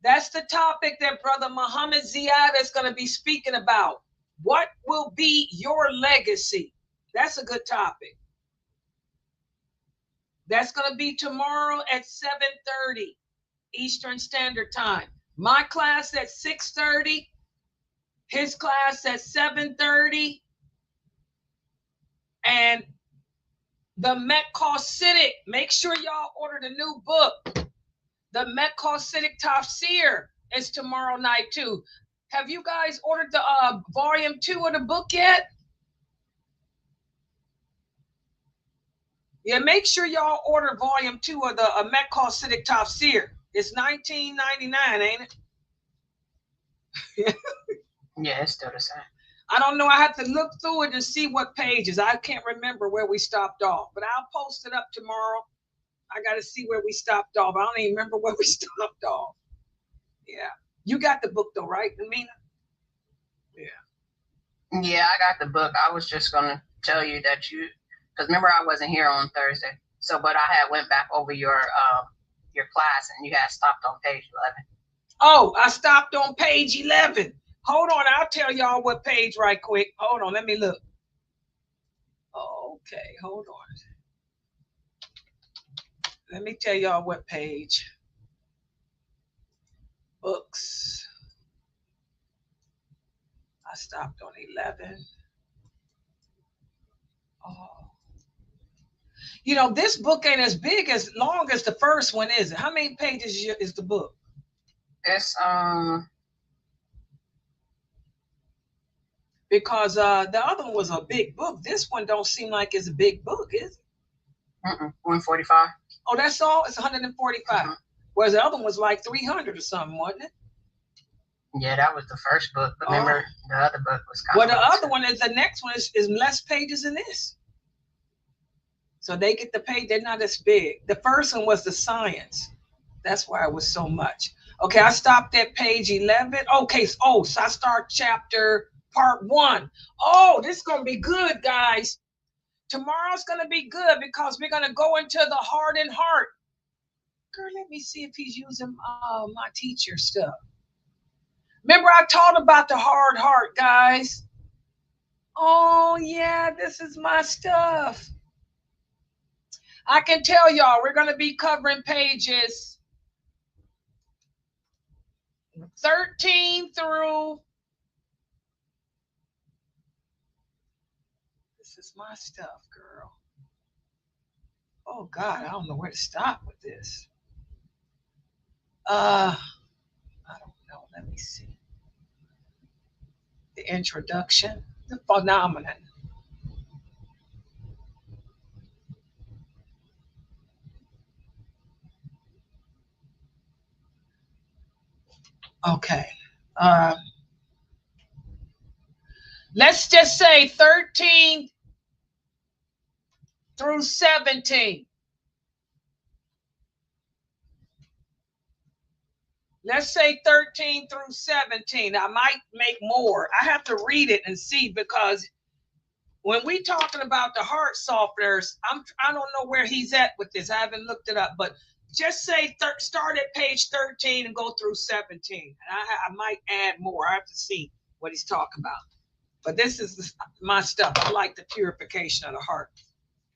That's the topic that Brother Muhammad Ziad is going to be speaking about. What will be your legacy? That's a good topic. That's going to be tomorrow at 7:30 Eastern Standard Time. My class at 6:30. His class at 7:30. And the Mecca-Siddiq, make sure y'all order the new book. The Mecca-Siddiq Tafsir is tomorrow night too. Have you guys ordered the volume 2 of the book yet? Yeah, make sure y'all order volume 2 of the Mecca-Siddiq Tafsir. It's $19.99, ain't it? Yeah, it's still the same. I don't know. I have to look through it and see what pages. I can't remember where we stopped off, but I'll post it up tomorrow. I got to see where we stopped off. I don't even remember where we stopped off. Yeah. You got the book though, right, Amina? Yeah. Yeah, I got the book. I was just going to tell you that because remember I wasn't here on Thursday. So, but I had went back over your class and you had stopped on page 11. Oh, I stopped on page 11. Hold on, I'll tell y'all what page right quick. Hold on, let me look. Okay, hold on. Let me tell y'all what page. Books. I stopped on 11. Oh. You know, this book ain't as big as long as the first one, is it? How many pages is the book? It's Because the other one was a big book. This one don't seem like it's a big book, is it? 145. Oh, that's all? It's 145. Whereas the other one was like 300 or something, wasn't it? Yeah, that was the first book. But remember, the other book was kind of. Well, the other one is the next one is less pages than this. So they get the page, they're not as big. The first one was the science. That's why it was so much. Okay, I stopped at page 11. Okay, so I start chapter part 1. Oh, this is going to be good, guys. Tomorrow's going to be good because we're going to go into the hardened heart. Girl, let me see if he's using my teacher stuff. Remember, I taught about the hard heart, guys. Oh, yeah, this is my stuff. I can tell y'all we're going to be covering pages 13 through. This is my stuff, girl. Oh, God, I don't know where to stop with this. I don't know. Let me see. The introduction, the phenomenon. Okay. Let's just say 13 through 17. Let's say 13 through 17. I might make more. I have to read it and see, because when we talking about the heart softeners, I don't know where he's at with this. I haven't looked it up, but just say start at page 13 and go through 17. And I might add more. I have to see what he's talking about. But this is my stuff. I like the purification of the heart.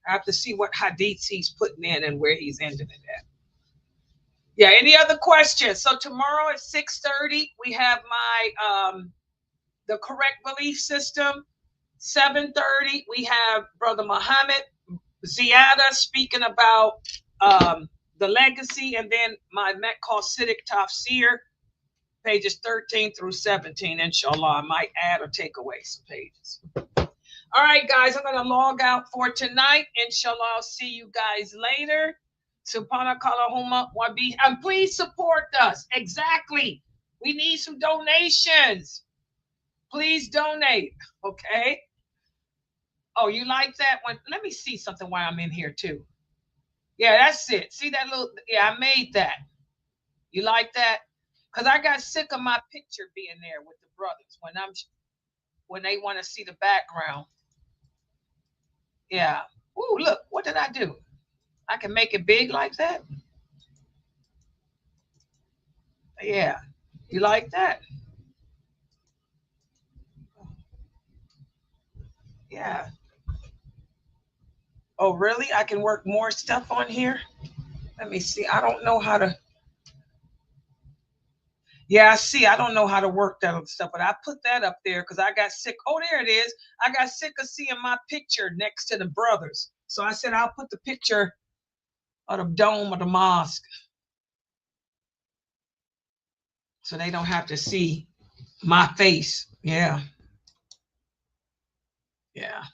I have to see what hadiths he's putting in and where he's ending it at. Yeah, any other questions? So tomorrow at 6:30, we have my the correct belief system. 7:30, we have Brother Muhammad Ziyada speaking about the legacy, and then my Maqasidic Tafsir, pages 13 through 17, inshallah. I might add or take away some pages. All right, guys, I'm going to log out for tonight. Inshallah, I'll see you guys later. Subhanakallahumma wa bihamdika. And please support us. Exactly. We need some donations. Please donate, okay? Oh, you like that one? Let me see something while I'm in here, too. Yeah, that's it. See that little, yeah, I made that. You like that? Because I got sick of my picture being there with the brothers when they want to see the background. Yeah. Ooh, look, what did I do? I can make it big like that. Yeah. You like that? Yeah. Oh, really? I can work more stuff on here? Let me see. I don't know how to. Yeah, I see. I don't know how to work that stuff, but I put that up there because I got sick. Oh, there it is. I got sick of seeing my picture next to the brothers. So I said, I'll put the picture of the dome of the mosque so they don't have to see my face. Yeah. Yeah.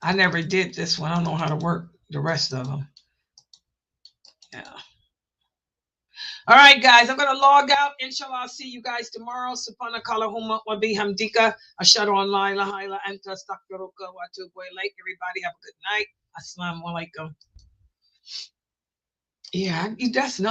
I never did this one. I don't know how to work the rest of them. Yeah. All right, guys, I'm going to log out. Inshallah, I'll see you guys tomorrow. Subhanakallahumma wa bihamdika. Ashhadu an la ilaha illa anta astaghfiruka wa atubu ilayk. Everybody have a good night. Assalamu alaikum. Yeah, that's another.